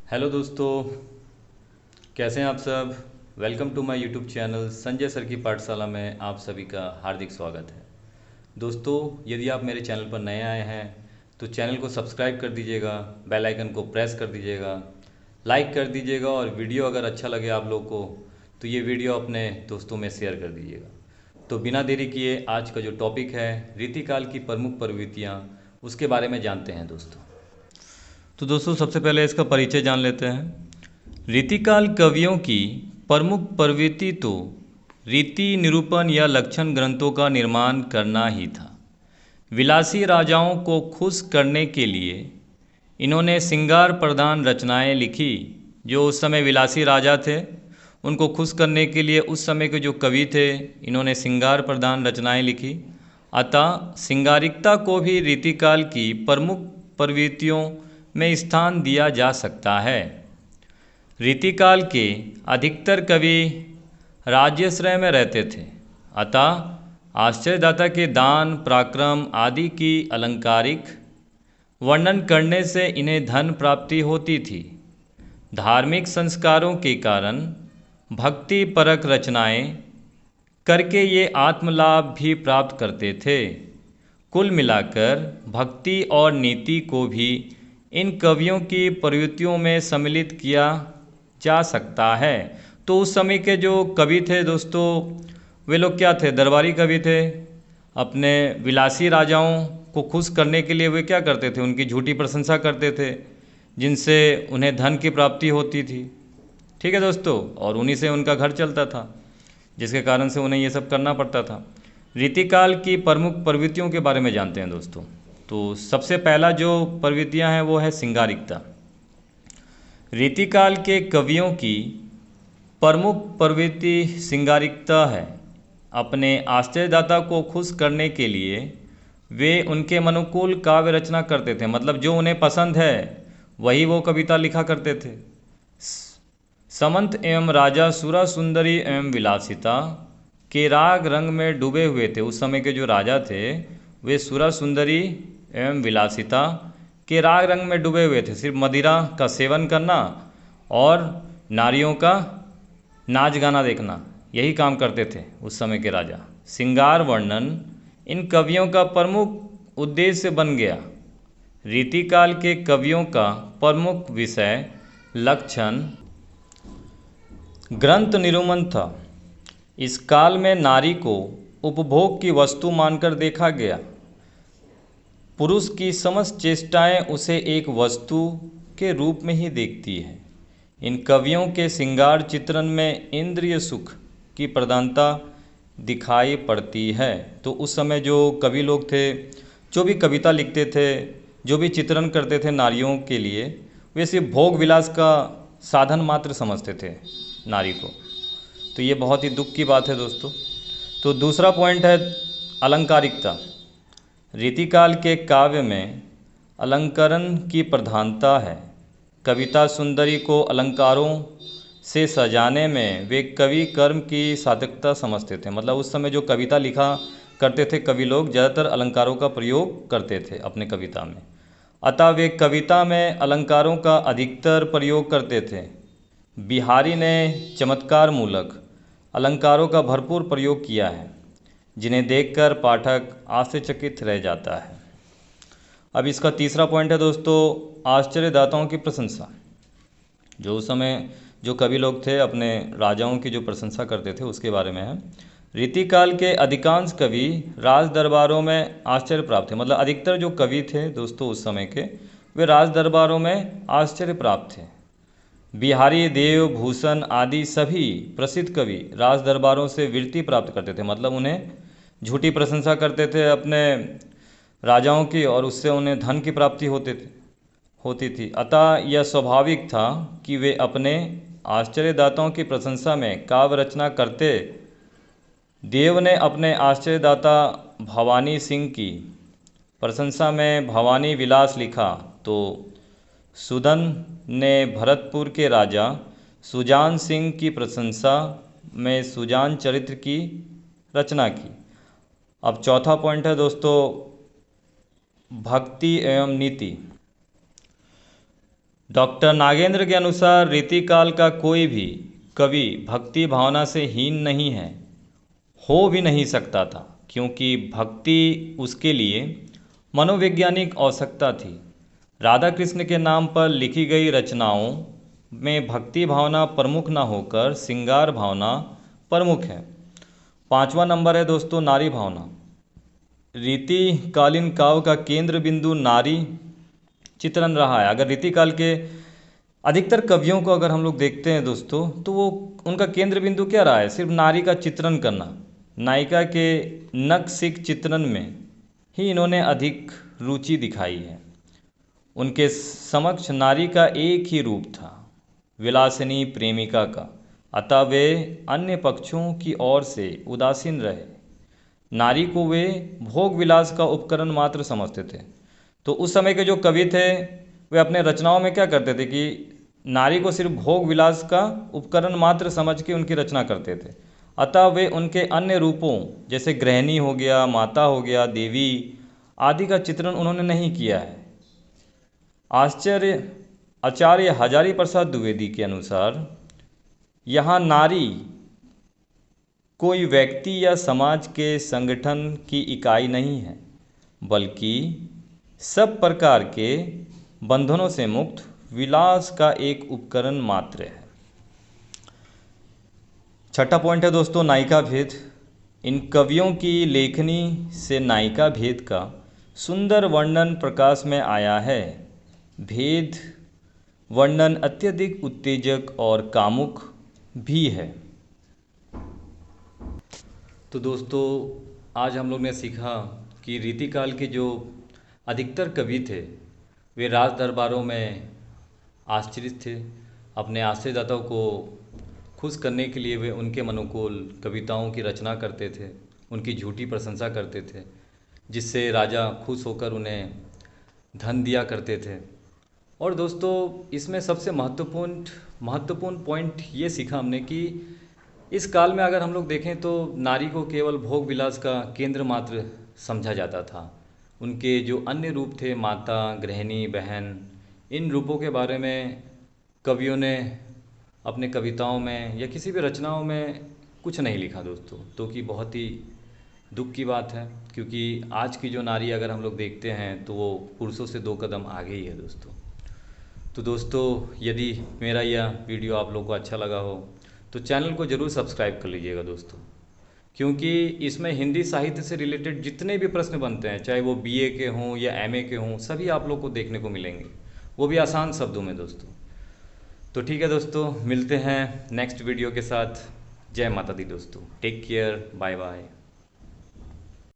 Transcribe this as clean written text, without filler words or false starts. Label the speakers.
Speaker 1: Hello दोस्तों, कैसे हैं आप सब। Welcome to my YouTube channel Sanjay sir की पाठशाला में आप सभी का हार्दिक स्वागत है। दोस्तों, यदि आप मेरे चैनल पर नए आए हैं तो चैनल को सब्सक्राइब कर दीजिएगा, बेल आइकन को प्रेस कर दीजिएगा, लाइक कर दीजिएगा और वीडियो अगर अच्छा लगे आप लोग को तो ये वीडियो अपने दोस्तों में शेयर कर दीजिएगा। तो बिना देरी किए आज का जो टॉपिक है रीतिकाल की प्रमुख प्रवृत्तियाँ, उसके बारे में जानते हैं दोस्तों। तो दोस्तों, सबसे पहले इसका परिचय जान लेते हैं। रीतिकाल कवियों की प्रमुख प्रवृत्ति तो रीति निरूपण या लक्षण ग्रंथों का निर्माण करना ही था। विलासी राजाओं को खुश करने के लिए इन्होंने श्रृंगार प्रधान रचनाएं लिखी। जो उस समय विलासी राजा थे उनको खुश करने के लिए उस समय के जो कवि थे इन्होंने श्रृंगार प्रधान रचनाएं लिखी। अतः श्रृंगारिकता को भी रीतिकाल की प्रमुख प्रवृत्तियों में स्थान दिया जा सकता है। रीतिकाल के अधिकतर कवि राज्याश्रय में रहते थे, अतः आश्चर्यदाता के दान पराक्रम आदि की अलंकारिक वर्णन करने से इन्हें धन प्राप्ति होती थी। धार्मिक संस्कारों के कारण भक्ति परक रचनाएं करके ये आत्मलाभ भी प्राप्त करते थे। कुल मिलाकर भक्ति और नीति को भी इन कवियों की प्रवृत्तियों में सम्मिलित किया जा सकता है। तो उस समय के जो कवि थे दोस्तों, वे लोग क्या थे? दरबारी कवि थे। अपने विलासी राजाओं को खुश करने के लिए वे क्या करते थे? उनकी झूठी प्रशंसा करते थे, जिनसे उन्हें धन की प्राप्ति होती थी। ठीक है दोस्तों, और उन्हीं से उनका घर चलता था, जिसके कारण से उन्हें ये सब करना पड़ता था। रीतिकाल की प्रमुख प्रवृत्तियों के बारे में जानते हैं दोस्तों। तो सबसे पहला जो प्रवृत्तियां हैं वो है श्रृंगारिकता। रीतिकाल के कवियों की प्रमुख प्रवृत्ति श्रृंगारिकता है। अपने आश्चर्यदाता को खुश करने के लिए वे उनके अनुकूल काव्य रचना करते थे। मतलब जो उन्हें पसंद है वही वो कविता लिखा करते थे। समंत एवं राजा सुरा सुंदरी एवं विलासिता के राग रंग में डूबे हुए थे। उस समय के जो राजा थे वे सुरा सुंदरी एवं विलासिता के राग रंग में डूबे हुए थे। सिर्फ मदिरा का सेवन करना और नारियों का नाच गाना देखना, यही काम करते थे उस समय के राजा। श्रृंगार वर्णन इन कवियों का प्रमुख उद्देश्य बन गया। रीतिकाल के कवियों का प्रमुख विषय लक्षण ग्रंथ निरूपण था। इस काल में नारी को उपभोग की वस्तु मानकर देखा गया। पुरुष की समस्त चेष्टाएं उसे एक वस्तु के रूप में ही देखती है। इन कवियों के श्रृंगार चित्रण में इंद्रिय सुख की प्रधानता दिखाई पड़ती है। तो उस समय जो कवि लोग थे, जो भी कविता लिखते थे, जो भी चित्रण करते थे नारियों के लिए, वे सिर्फ भोग विलास का साधन मात्र समझते थे नारी को। तो ये बहुत ही दुख की बात है दोस्तों। तो दूसरा पॉइंट है अलंकारिकता। रीतिकाल के काव्य में अलंकरण की प्रधानता है। कविता सुंदरी को अलंकारों से सजाने में वे कवि कर्म की सार्थकता समझते थे। मतलब उस समय जो कविता लिखा करते थे कवि लोग, ज़्यादातर अलंकारों का प्रयोग करते थे अपने कविता में। अतः वे कविता में अलंकारों का अधिकतर प्रयोग करते थे। बिहारी ने चमत्कार मूलक अलंकारों का भरपूर प्रयोग किया है, जिन्हें देखकर पाठक आश्चर्यचकित रह जाता है। अब इसका तीसरा पॉइंट है दोस्तों आश्चर्यदाताओं की प्रशंसा। जो उस समय जो कवि लोग थे अपने राजाओं की जो प्रशंसा करते थे उसके बारे में है। रीतिकाल के अधिकांश कवि राज दरबारों में आश्चर्य प्राप्त थे। मतलब अधिकतर जो कवि थे दोस्तों उस समय के, वे राज दरबारों में आश्चर्य प्राप्त थे। बिहारी, देव, भूषण आदि सभी प्रसिद्ध कवि राज दरबारों से वीरती प्राप्त करते थे। मतलब उन्हें झूठी प्रशंसा करते थे अपने राजाओं की, और उससे उन्हें धन की प्राप्ति होती थी। अतः यह स्वाभाविक था कि वे अपने आश्चर्यदाताओं की प्रशंसा में काव्य रचना करते। देव ने अपने आश्चर्यदाता भवानी सिंह की प्रशंसा में भवानी विलास लिखा, तो सुदन ने भरतपुर के राजा सुजान सिंह की प्रशंसा में सुजान चरित्र की रचना की। अब चौथा पॉइंट है दोस्तों भक्ति एवं नीति। डॉक्टर नागेंद्र के अनुसार रीतिकाल का कोई भी कवि भक्ति भावना से हीन नहीं है, हो भी नहीं सकता था, क्योंकि भक्ति उसके लिए मनोवैज्ञानिक आवश्यकता थी। राधा कृष्ण के नाम पर लिखी गई रचनाओं में भक्ति भावना प्रमुख न होकर श्रृंगार भावना प्रमुख है। 5वां नंबर है दोस्तों नारी भावना। रीतिकालीन काव्य का केंद्र बिंदु नारी चित्रण रहा है। अगर रीतिकाल के अधिकतर कवियों को अगर हम लोग देखते हैं दोस्तों, तो वो उनका केंद्र बिंदु क्या रहा है? सिर्फ नारी का चित्रण करना। नायिका के नक्सिक चित्रण में ही इन्होंने अधिक रुचि दिखाई है। उनके समक्ष नारी का एक ही रूप था, विलासिनी प्रेमिका का, अतः वे अन्य पक्षों की ओर से उदासीन रहे। नारी को वे भोग विलास का उपकरण मात्र समझते थे। तो उस समय के जो कवि थे वे अपने रचनाओं में क्या करते थे कि नारी को सिर्फ भोग विलास का उपकरण मात्र समझ के उनकी रचना करते थे। अतः वे उनके अन्य रूपों जैसे गृहिणी हो गया, माता हो गया, देवी आदि का चित्रण उन्होंने नहीं किया है। आचार्य हजारी प्रसाद द्विवेदी के अनुसार यहाँ नारी कोई व्यक्ति या समाज के संगठन की इकाई नहीं है, बल्कि सब प्रकार के बंधनों से मुक्त विलास का एक उपकरण मात्र है। 6ठा पॉइंट है दोस्तों नायिका भेद। इन कवियों की लेखनी से नायिका भेद का सुंदर वर्णन प्रकाश में आया है। भेद वर्णन अत्यधिक उत्तेजक और कामुक भी है। तो दोस्तों आज हम लोग ने सीखा कि रीतिकाल के जो अधिकतर कवि थे वे राज दरबारों में आश्रित थे। अपने आश्रयदाताओं को खुश करने के लिए वे उनके अनुकूल कविताओं की रचना करते थे, उनकी झूठी प्रशंसा करते थे, जिससे राजा खुश होकर उन्हें धन दिया करते थे। और दोस्तों इसमें सबसे महत्वपूर्ण पॉइंट ये सीखा हमने कि इस काल में अगर हम लोग देखें तो नारी को केवल भोग विलास का केंद्र मात्र समझा जाता था। उनके जो अन्य रूप थे, माता, गृहिणी, बहन, इन रूपों के बारे में कवियों ने अपने कविताओं में या किसी भी रचनाओं में कुछ नहीं लिखा दोस्तों, तो कि बहुत ही दुख की बात है, क्योंकि आज की जो नारी अगर हम लोग देखते हैं तो वो पुरुषों से 2 कदम आगे ही है दोस्तों। तो दोस्तों यदि मेरा यह वीडियो आप लोगों को अच्छा लगा हो तो चैनल को ज़रूर सब्सक्राइब कर लीजिएगा दोस्तों, क्योंकि इसमें हिंदी साहित्य से रिलेटेड जितने भी प्रश्न बनते हैं, चाहे वो BA के हों या MA के हों, सभी आप लोग को देखने को मिलेंगे, वो भी आसान शब्दों में दोस्तों। तो ठीक है दोस्तों, मिलते हैं नेक्स्ट वीडियो के साथ। जय माता दी दोस्तों, टेक केयर, बाय बाय।